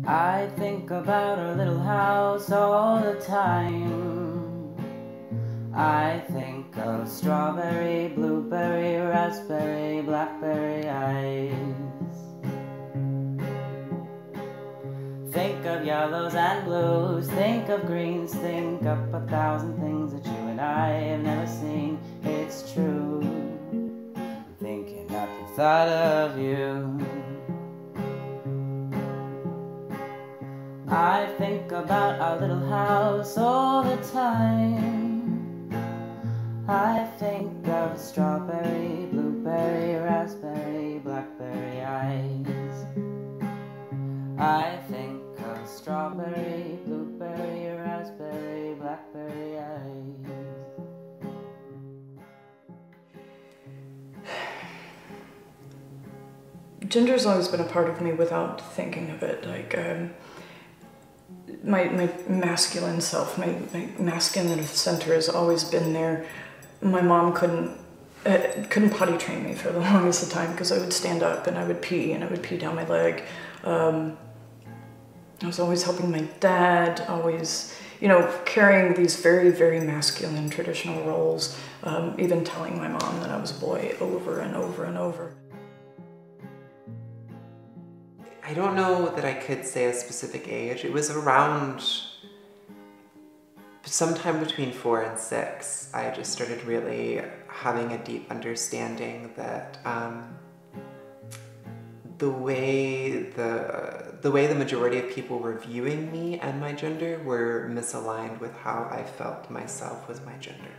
I think about our little house all the time. I think of strawberry, blueberry, raspberry, blackberry eyes. Think of yellows and blues, think of greens, think up 1,000 things that you and I have never seen. It's true, I'm thinking of the thought of you. I think about our little house all the time. I think of strawberry, blueberry, raspberry, blackberry eyes. I think of strawberry, blueberry, raspberry, blackberry eyes. Gender's always been a part of me without thinking of it. Like, my masculine self, my masculine center has always been there. My mom couldn't potty train me for the longest of time because I would stand up and I would pee down my leg. I was always helping my dad, always, you know, carrying these very, very masculine traditional roles, even telling my mom that I was a boy over and over and over. I don't know that I could say a specific age. It was around sometime between 4 and 6. I just started really having a deep understanding that the way the majority of people were viewing me and my gender were misaligned with how I felt myself was my gender.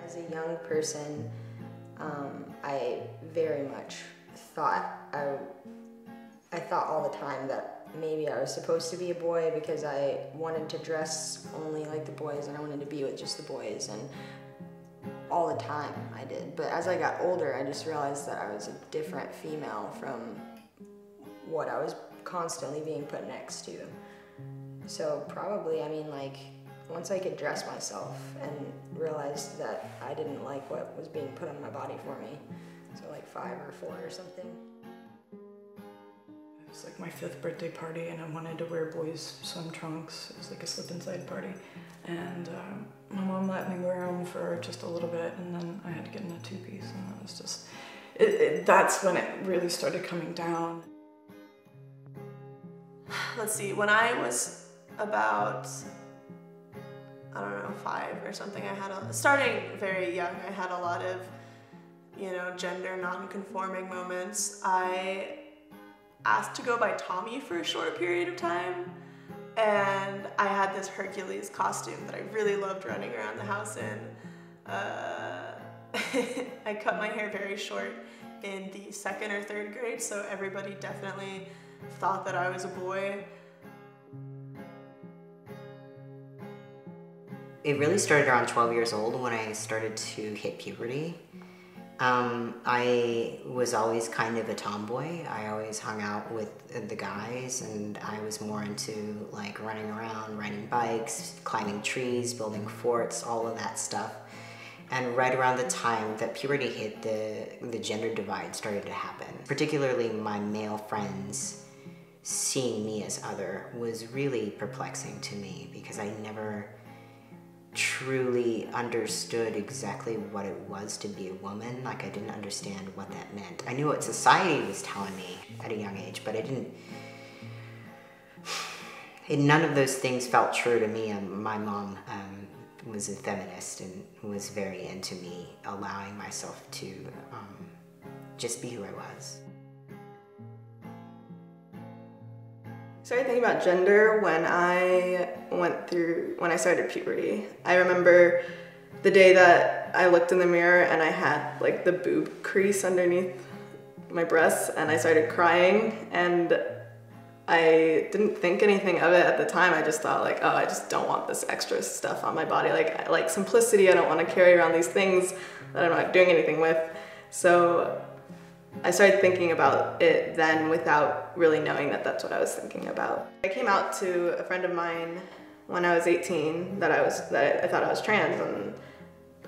As a young person, I very much thought, I thought all the time that maybe I was supposed to be a boy because I wanted to dress only like the boys and I wanted to be with just the boys, and all the time I did. But as I got older, I just realized that I was a different female from what I was constantly being put next to. So probably, I mean, like, once I could dress myself and realized that I didn't like what was being put on my body for me, so like 5 or 4 or something. It was like my 5th birthday party and I wanted to wear boys' swim trunks. It was like a slip inside party. And my mom let me wear them for just a little bit, and then I had to get in a 2-piece, and that was just, that's when it really started coming down. Let's see, when I was about, I don't know, 5 or something, starting very young, I had a lot of, you know, gender non-conforming moments. I asked to go by Tommy for a short period of time, and I had this Hercules costume that I really loved running around the house in. I cut my hair very short in the 2nd or 3rd grade, so everybody definitely thought that I was a boy. It really started around 12 years old when I started to hit puberty. I was always kind of a tomboy. I always hung out with the guys, and I was more into like running around, riding bikes, climbing trees, building forts, all of that stuff. And right around the time that puberty hit, the gender divide started to happen. Particularly my male friends seeing me as other was really perplexing to me because I never truly understood exactly what it was to be a woman. Like, I didn't understand what that meant. I knew what society was telling me at a young age, but I didn't, none of those things felt true to me. My mom was a feminist and was very into me allowing myself to just be who I was. I started thinking about gender when I started puberty. I remember the day that I looked in the mirror and I had like the boob crease underneath my breasts, and I started crying, and I didn't think anything of it at the time. I just thought like, oh, I just don't want this extra stuff on my body. Like, I like simplicity. I don't want to carry around these things that I'm not doing anything with. So I started thinking about it then without really knowing that that's what I was thinking about. I came out to a friend of mine when I was 18 that I thought I was trans, and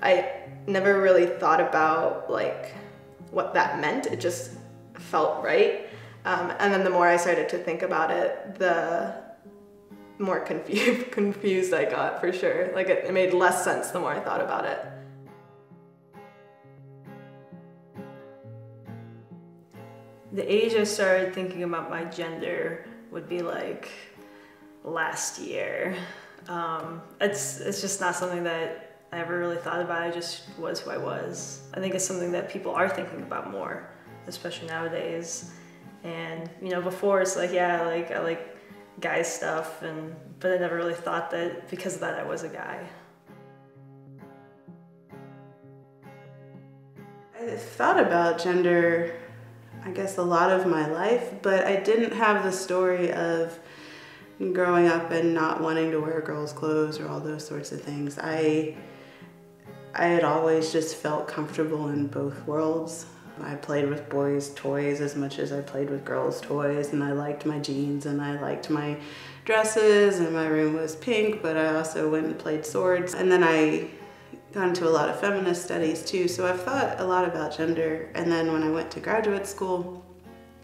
I never really thought about like what that meant. It just felt right. And then the more I started to think about it, the more confused I got, for sure. Like it made less sense the more I thought about it. The age I started thinking about my gender would be like last year. It's just not something that I ever really thought about. I just was who I was. I think it's something that people are thinking about more, especially nowadays. And you know, before it's like, yeah, I like guy stuff, but I never really thought that because of that I was a guy. I thought about gender, I guess, a lot of my life, but I didn't have the story of growing up and not wanting to wear girls' clothes or all those sorts of things. I had always just felt comfortable in both worlds. I played with boys' toys as much as I played with girls' toys, and I liked my jeans and I liked my dresses, and my room was pink, but I also went and played swords. And then I got into a lot of feminist studies too, so I've thought a lot about gender. And then when I went to graduate school,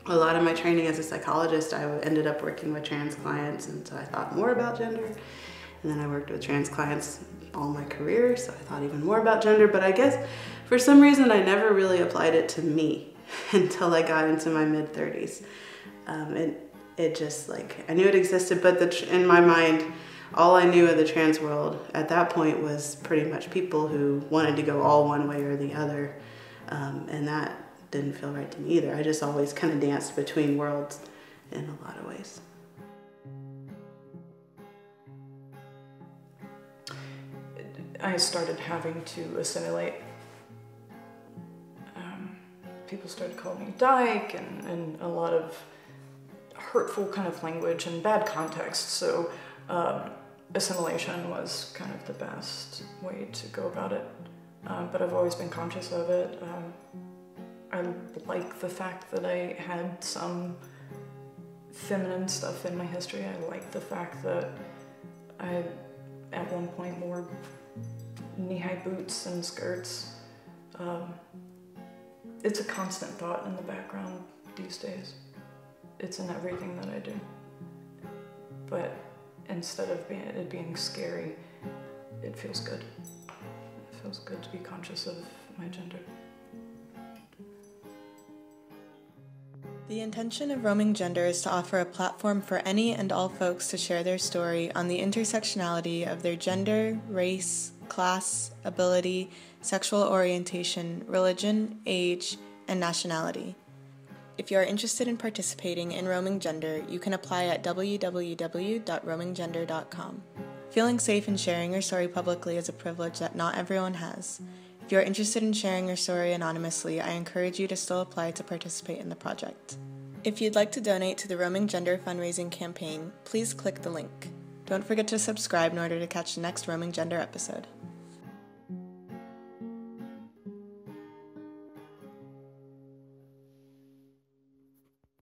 a lot of my training as a psychologist, I ended up working with trans clients, and so I thought more about gender. And then I worked with trans clients all my career, so I thought even more about gender. But I guess for some reason I never really applied it to me until I got into my mid-30s. It just, like, I knew it existed, but in my mind, all I knew of the trans world at that point was pretty much people who wanted to go all one way or the other, and that didn't feel right to me either. I just always kind of danced between worlds in a lot of ways. I started having to assimilate. People started calling me dyke and a lot of hurtful kind of language and bad context, so assimilation was kind of the best way to go about it, but I've always been conscious of it. I like the fact that I had some feminine stuff in my history. I like the fact that I, at one point, wore knee-high boots and skirts. It's a constant thought in the background these days. It's in everything that I do. But instead of it being scary, it feels good. It feels good to be conscious of my gender. The intention of Roaming Gender is to offer a platform for any and all folks to share their story on the intersectionality of their gender, race, class, ability, sexual orientation, religion, age, and nationality. If you are interested in participating in Roaming Gender, you can apply at www.roaminggender.com. Feeling safe in sharing your story publicly is a privilege that not everyone has. If you are interested in sharing your story anonymously, I encourage you to still apply to participate in the project. If you'd like to donate to the Roaming Gender fundraising campaign, please click the link. Don't forget to subscribe in order to catch the next Roaming Gender episode.